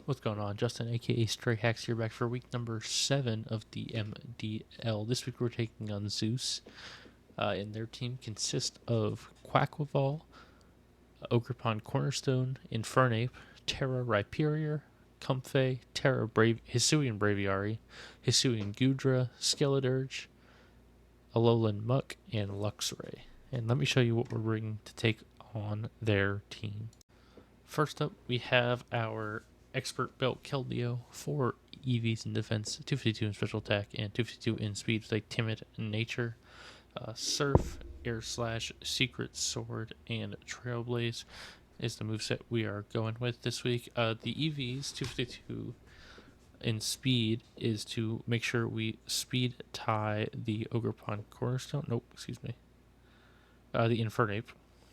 What's going on? Justin, aka Stray Hacks, here back for week number 7 of the MDL. This week we're taking on Zeus, and their team consists of Quackleval, Ogrepon Cornerstone, Infernape, Terra Rhyperior, Comfey, Terra Hisuian Braviary, Hisuian Gudra, Skeledirge, Alolan Muck, and Luxray. And let me show you what we're bringing to take on their team. First up, we have our expert belt Keldeo, 4 EVs in defense, 252 in special attack, and 252 in speed with a timid nature. Surf, Air Slash, Secret Sword, and Trailblaze is the moveset we are going with this week. The EVs, 252 in speed, is to make sure we speed tie the Ogrepon Cornerstone. Nope, excuse me. The Infernape.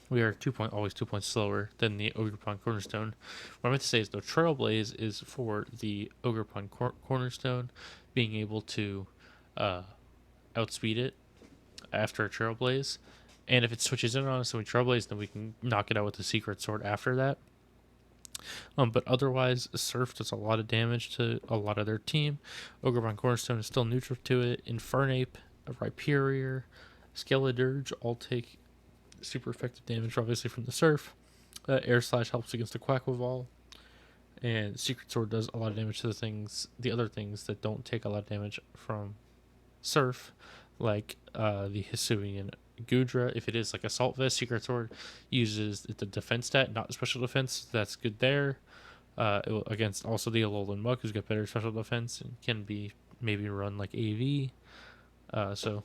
We are always 2 points slower than the Ogrepon Cornerstone. What I meant to say is the Trailblaze is for the Ogrepon Cornerstone being able to outspeed it after a Trailblaze. And if it switches in on us and we Trailblaze, then we can knock it out with the Secret Sword after that. But otherwise, Surf does a lot of damage to a lot of their team. Ogrepon Cornerstone is still neutral to it. Infernape, Rhyperior, Skeledirge all take super effective damage, obviously, from the Surf. Air Slash helps against the Quackleval, and Secret Sword does a lot of damage to the other things that don't take a lot of damage from Surf, like the Hisuian Gudra. If it is like Assault Vest, Secret Sword uses the defense stat, not special defense. That's good there. Against also the Alolan Muck, who's got better special defense and can be maybe run like AV. So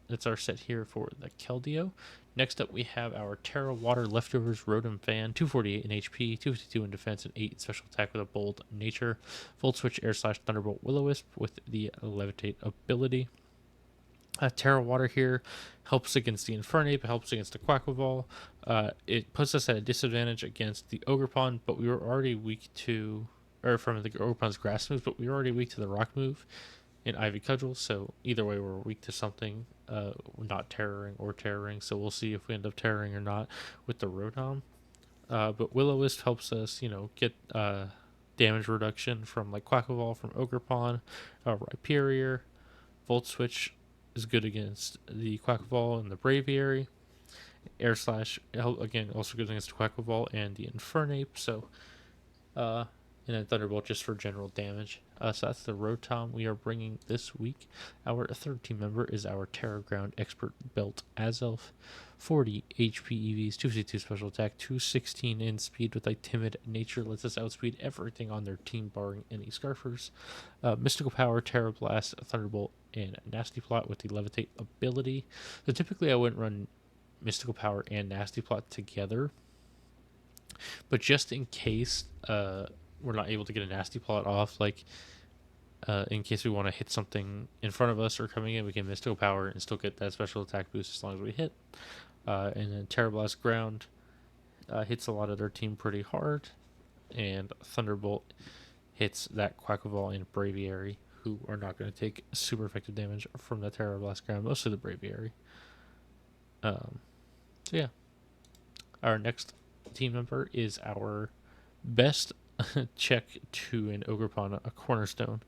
that's our set here for the Keldeo. Next up, we have our Terra Water Leftovers Rotom Fan, 248 in HP, 252 in defense, and 8 in special attack with a bold nature. Volt Switch, Air Slash, Thunderbolt, Will-O-Wisp with the Levitate ability. Terra Water here helps against the Infernape, helps against the Quackleval. It puts us at a disadvantage against the Ogrepon, but we were already weak to, or from the Ogrepon's Grass move, but we were already weak to the Rock move in Ivy Cudgel, so either way we're weak to something, not terroring or terroring, so we'll see if we end up terroring or not with the Rotom. But Will-O-Wisp helps us, get damage reduction from like Quackleval, from Ogrepon, Rhyperior. Volt Switch is good against the Quackleval and the Braviary. Air Slash, again, also good against the Quackleval and the Infernape, so and then Thunderbolt just for general damage. So that's the Rotom we are bringing this week. Our third team member is our Terra Ground Expert Belt Azelf. 40 HP EVs, 252 special attack, 216 in speed with a timid nature. Lets us outspeed everything on their team, barring any Scarfers. Mystical Power, Terra Blast, Thunderbolt, and Nasty Plot with the Levitate ability. So typically I wouldn't run Mystical Power and Nasty Plot together, but just in case we're not able to get a Nasty Plot off, like in case we want to hit something in front of us or coming in, we can Mystical Power and still get that special attack boost as long as we hit. And then Terra Blast Ground hits a lot of their team pretty hard, and Thunderbolt hits that Quackleval and Braviary, who are not going to take super effective damage from the Terra Blast Ground, mostly the Braviary. So yeah, our next team member is our best check to an Ogrepon, a Cornerstone.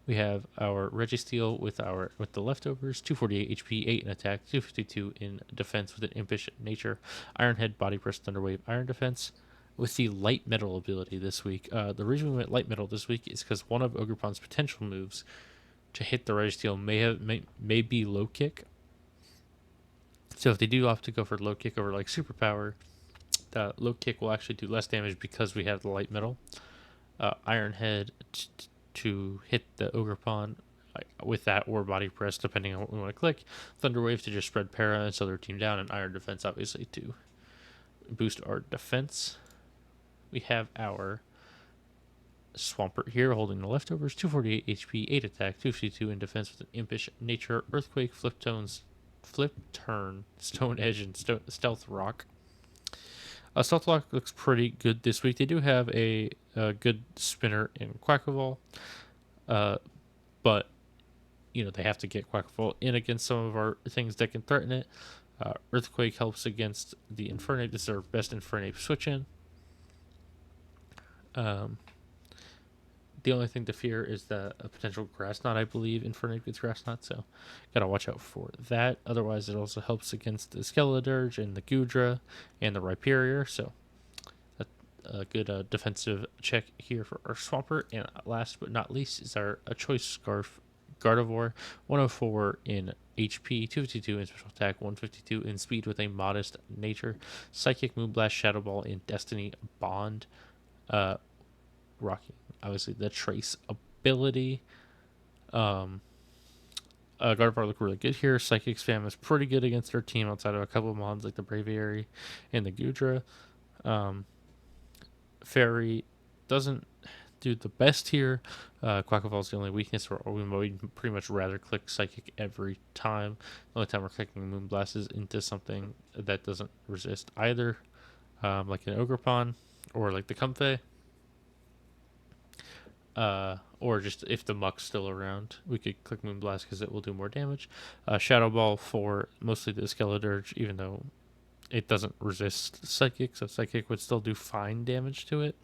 We have our Registeel with the leftovers, 248 HP, 8 in attack, 252 in defense with an impish nature. Ironhead, Body Press, Thunderwave, Iron Defense with the Light Metal ability this week. The reason we went Light Metal this week is because one of Ogrepon's potential moves to hit the Registeel may be Low Kick. So if they do opt to go for Low Kick over like Superpower, Low Kick will actually do less damage because we have the Light Metal. Ironhead to hit the Ogrepon with that, or Body Press, depending on what we want to click. Thunderwave to just spread Para and slow their team down, and Iron Defense, obviously, to boost our defense. We have our Swampert here holding the leftovers, 248 HP, 8 attack, 252 in defense with an impish nature, Earthquake, Flip Turn, Stone Edge, and Stealth Rock. Stealth Rock looks pretty good this week. They do have a good spinner in Quackleval, but they have to get Quackleval in against some of our things that can threaten it. Earthquake helps against the Infernape. This is our best Infernape switch in. The only thing to fear is a potential grass knot, I believe, Infernape gets grass knot, so gotta watch out for that. Otherwise, it also helps against the Skeledirge and the Gudra and the Rhyperior, so a good defensive check here for our Swampert. And last but not least is our Choice Scarf Gardevoir, 104 in HP, 252 in special attack, 152 in speed with a modest nature, Psychic, Moonblast, Shadow Ball, and Destiny Bond. Rocking, obviously, the Trace ability. Gardevoir look really good here. Psychic spam is pretty good against our team outside of a couple of mons like the Braviary and the Gudra. Fairy doesn't do the best here. Quackleval is the only weakness, or we would pretty much rather click Psychic every time. The only time we're clicking Moonblast is into something that doesn't resist either, like an Ogerpon or like the Comfey. Or just if the Muck's still around, we could click Moonblast because it will do more damage. Shadow Ball for mostly the Skeledirge, even though it doesn't resist Psychic, so Psychic would still do fine damage to it.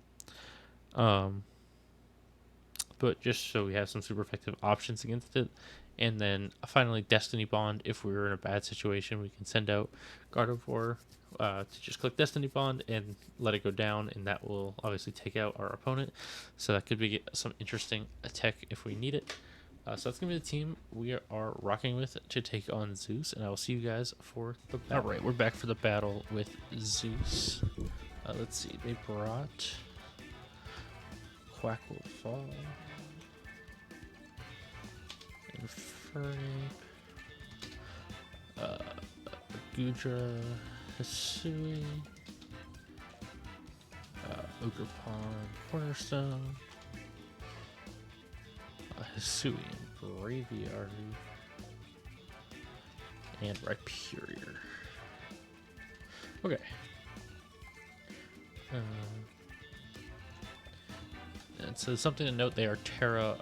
But just so we have some super effective options against it. And then finally, Destiny Bond. If we were in a bad situation, we can send out Gardevoir to just click Destiny Bond and let it go down, and that will obviously take out our opponent. So that could be some interesting attack if we need it. So that's going to be the team we are rocking with to take on Zeus, and I will see you guys for the battle. All right, we're back for the battle with Zeus. Let's see, they brought Quackleval, Infernape, Gudra, Hisui, Ogerpon, Cornerstone, Hisui and Braviary, and Rhyperior. Okay. And so something to note, they are Terra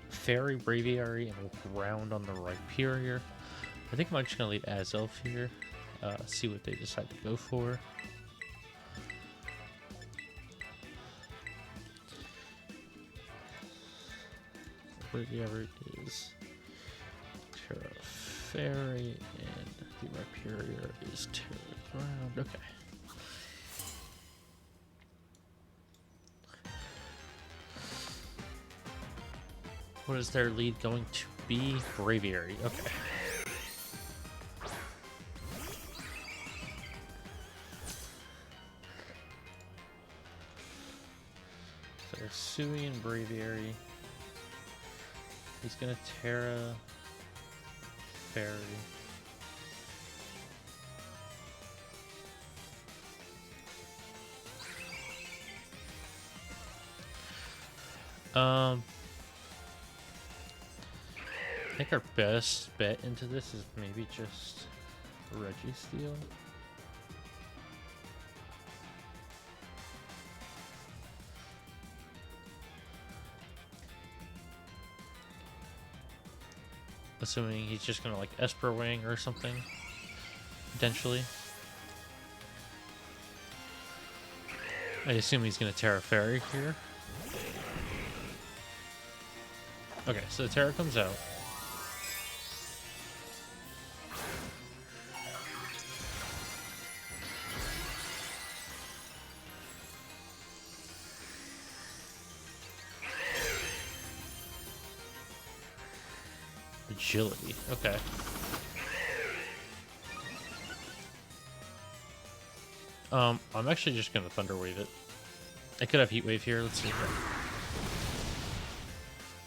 Fairy, Braviary, and Ground on the Rhyperior. I think I'm actually going to leave Azelf here, see what they decide to go for. Braviary is Terra Fairy, and the Rhyperior is Terra Ground. Okay. What is their lead going to be? Braviary. Okay. So they're Hisui and Braviary. He's gonna Terra Fairy. I think our best bet into this is maybe just Registeel. Assuming he's just gonna like Esper Wing or something, potentially. I assume he's gonna Terra Fairy here. Okay, so the Terra comes out. Agility, okay. I'm actually just gonna Thunder Wave it. I could have Heat Wave here, let's see.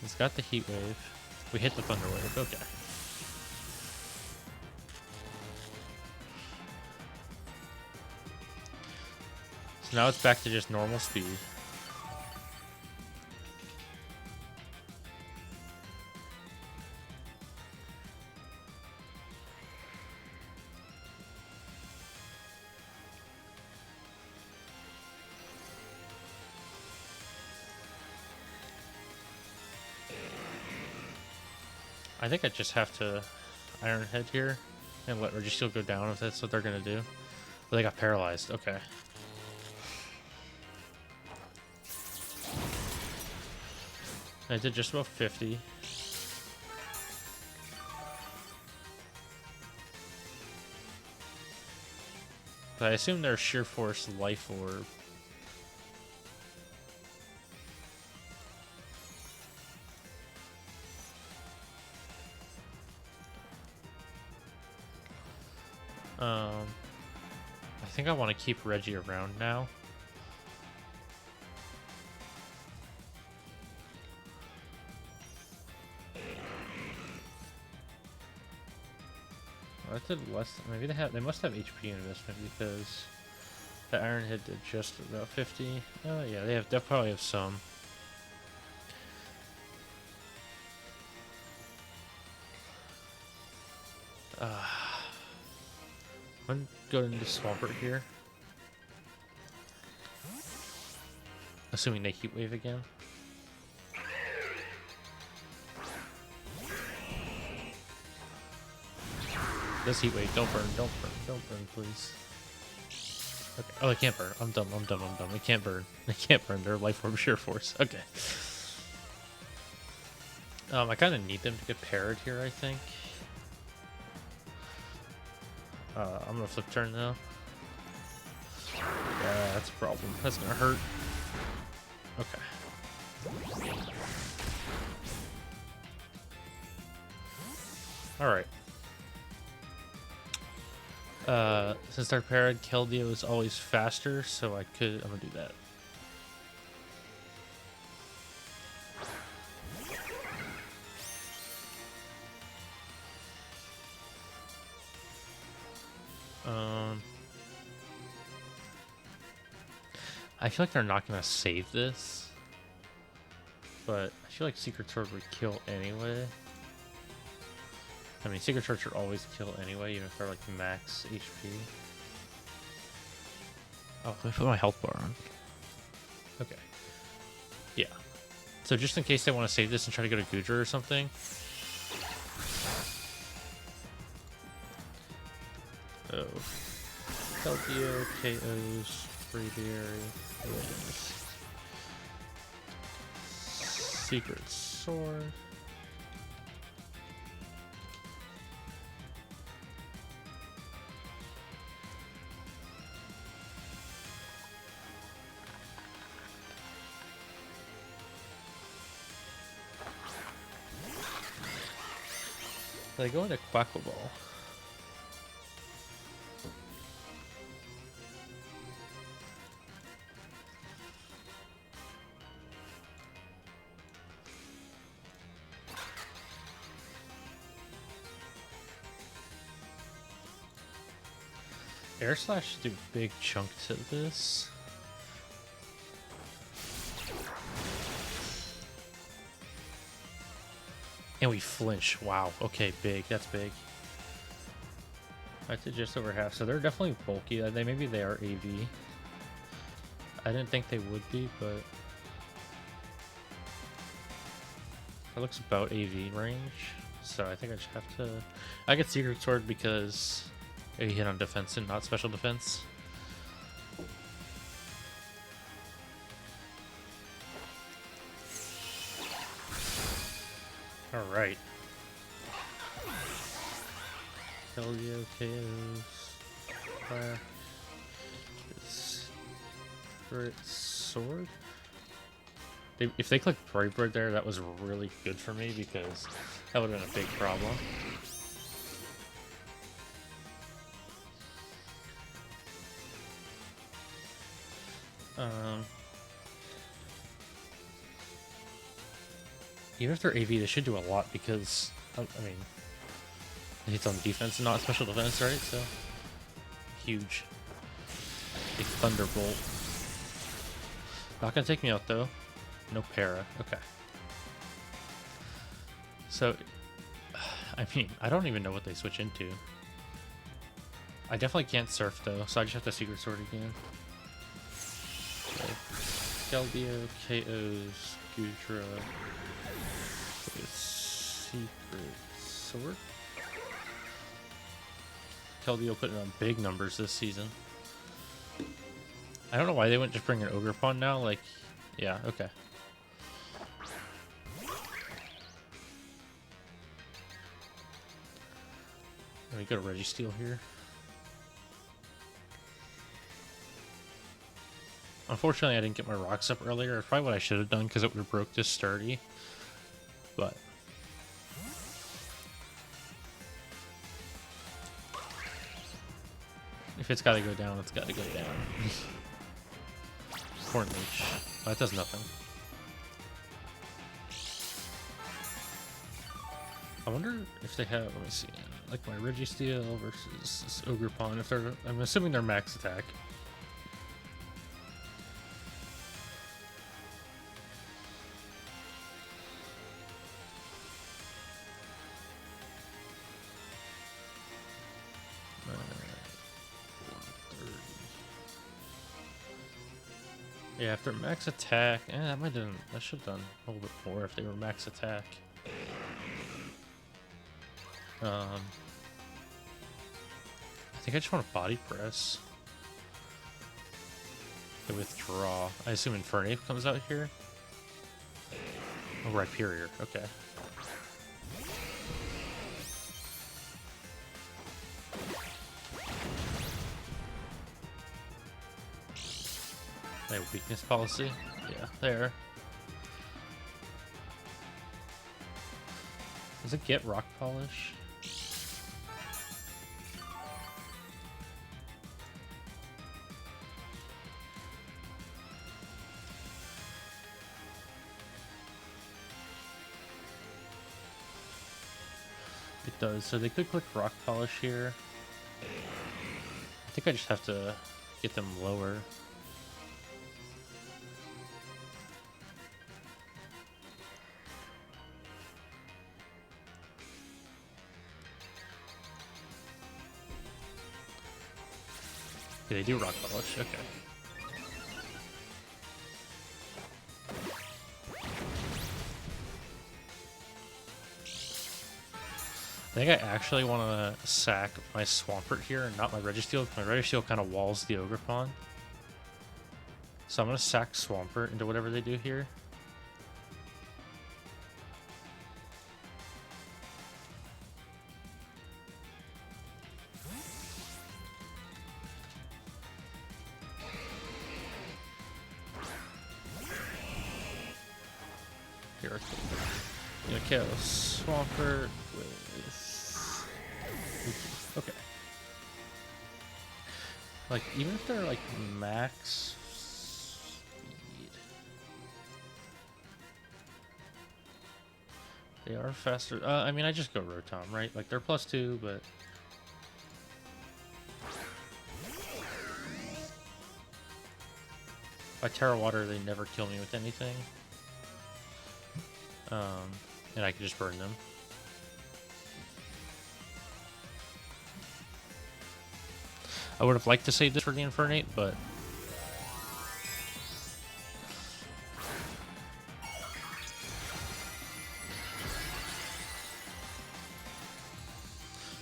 It's got the Heat Wave. We hit the Thunder Wave, okay. So now it's back to just normal speed. I think I just have to Iron Head here and let Registeel go down if that's what they're going to do. But they got paralyzed. Okay. I did just about 50. But I assume they're Sheer Force Life Orb. I think I want to keep Reggie around now. I did less. Maybe they must have HP investment because the Iron Head did just about 50. Yeah, they probably have some. I'm going into Swampert here. Assuming they Heat Wave again. This Heat Wave, don't burn, don't burn, don't burn, please. Okay. Oh, they can't burn. I'm dumb. They can't burn. They can't burn. They're Life Orb Sheer Force. Okay. I kind of need them to get parried here, I think. I'm gonna flip turn now. Yeah, that's a problem. That's gonna hurt. Okay. Alright. Since they're parried, Keldeo is always faster, so I'm gonna do that. I feel like they're not gonna save this, but I feel like Secret Sword would kill anyway. I mean, Secret Sword should always kill anyway, even if they're like max HP. Oh, let me put my health bar on. Okay. Yeah. So just in case they want to save this and try to go to Gudra or something. Oh. Keldeo, KOs, Braviary, wins. Secret Sword. They go into Quackle Ball. Air Slash should do a big chunk to this. And we flinch. Wow. Okay, big. That's big. I did just over half. So they're definitely bulky. Maybe they are AV. I didn't think they would be, but it looks about AV range. So I think I just have to. I get Secret Sword because it hit on defense and not special defense. Alright. Keldeo KOs. Fire. Secret Sword? If they clicked Brave Bird there, that was really good for me because that would have been a big problem. Even if they're AV, they should do a lot because, I mean, it's on defense and not special defense, right? So, huge. Big Thunderbolt. Not gonna take me out though. No para. Okay. So, I mean, I don't even know what they switch into. I definitely can't surf though, so I just have to Secret Sword again. Okay. Keldeo KOs Gudra. Secret Sword. Keldeo putting on big numbers this season. I don't know why they wouldn't just bring an Ogre Pawn now. Like, yeah, okay. Let me go to Registeel here. Unfortunately, I didn't get my rocks up earlier. It's probably what I should have done because it would have broke this sturdy. But if it's got to go down, it's got to go down. Corn leech. Oh, that does nothing. I wonder if they have. Let me see. Like my Registeel versus this Ogre Pawn. If they're, I'm assuming they're max attack. Yeah, if they're max attack, that might have done. I should have done a little bit more if they were max attack. I think I just want to body press. To withdraw. I assume Infernape comes out here. Oh, Rhyperior. Okay. My weakness policy? Yeah, there. Does it get rock polish? It does. So they could click rock polish here. I think I just have to get them lower. Yeah, they do rock polish. Okay. I think I actually want to sack my Swampert here and not my Registeel. My Registeel kind of walls the Ogre Pawn. So I'm going to sack Swampert into whatever they do here. Here, I'm going to kill Swampert with... Okay. Like, even if they're like max speed, they are faster. I mean, I just go Rotom, right? Like, they're +2, but if I Terra Water, they never kill me with anything. And I can just burn them. I would have liked to save this for the Infernape, but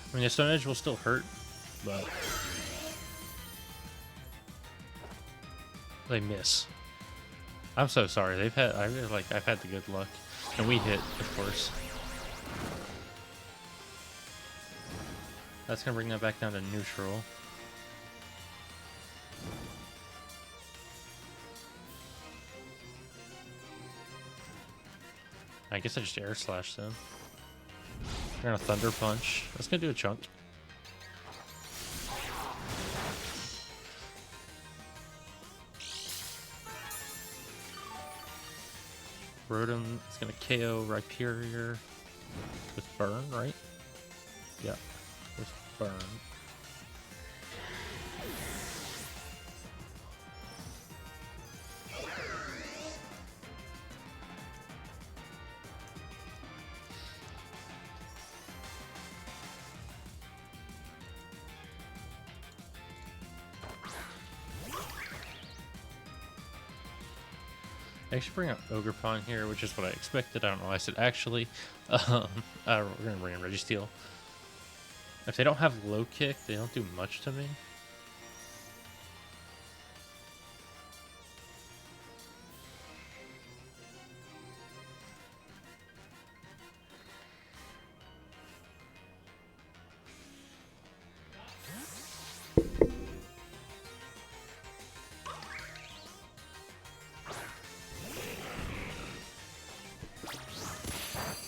I mean, the Stone Edge will still hurt, but they miss. I'm so sorry. I've had the good luck, and we hit, of course. That's gonna bring that back down to neutral. I guess I just air slash them. They're gonna Thunder Punch. That's gonna do a chunk. Rotom is gonna KO Rhyperior with Burn, right? Yeah, with Burn. I should bring up Ogre Pawn here, which is what I expected. I don't know why I said actually. We're gonna bring in Registeel. If they don't have low kick, they don't do much to me.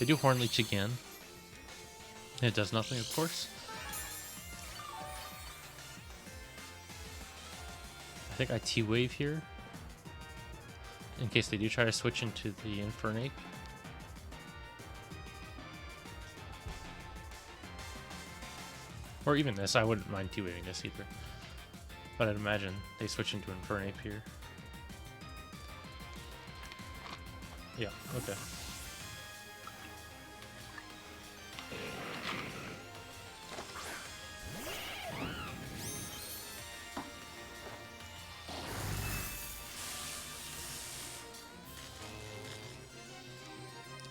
They do Horn Leech again. It does nothing, of course. I think I T-Wave here, in case they do try to switch into the Infernape. Or even this, I wouldn't mind T-Waving this either. But I'd imagine they switch into Infernape here. Yeah, okay.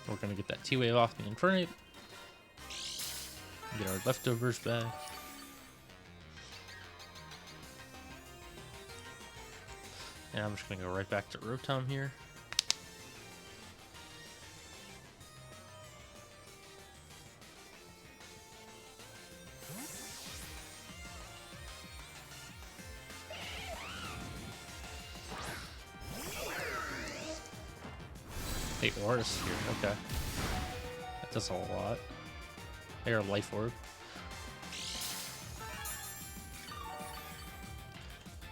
We're gonna get that T-Wave off the Infernape. Get our leftovers back. And I'm just gonna go right back to Rotom here. Hey, Oris here, okay. That does a lot. I got a Life Orb.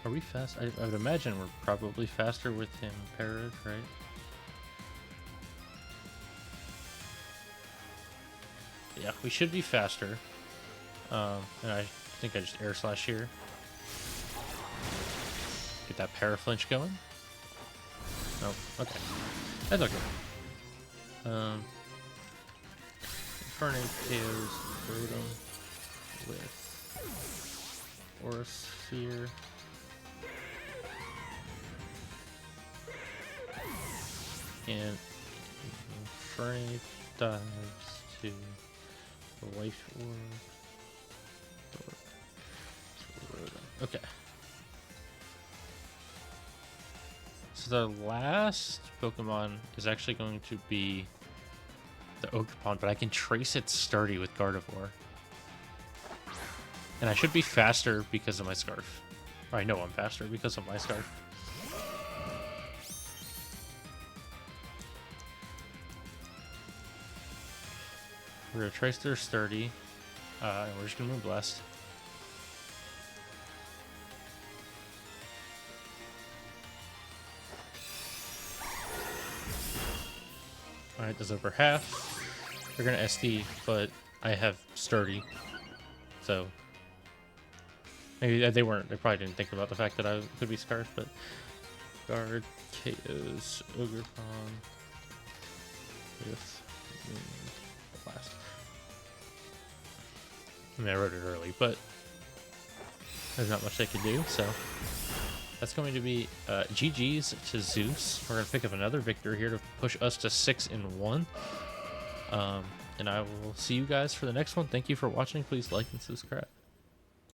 Are we fast? I would imagine we're probably faster with him parried, right? Yeah, we should be faster. And I think I just Air Slash here. Get that Paraflinch going. Oh, okay. That's okay. Infernape KOs Rotom with Aura Sphere. And Infernape dives to the Life Orb. Okay. So the last Pokemon is actually going to be the Ogerpon, but I can trace its Sturdy with Gardevoir. And I should be faster because of my Scarf. Or I know I'm faster because of my Scarf. We're going to trace their Sturdy, and we're just going to Moonblast. Alright, that's over half. They're going to SD, but I have Sturdy. So, maybe they probably didn't think about the fact that I could be Scarf, but Guard KOs Ogerpon with Moonblast. I mean, I wrote it early, but there's not much I can do, so that's going to be GG's to Zeus. We're going to pick up another victor here to push us to 6-1. And I will see you guys for the next one. Thank you for watching. Please like and subscribe.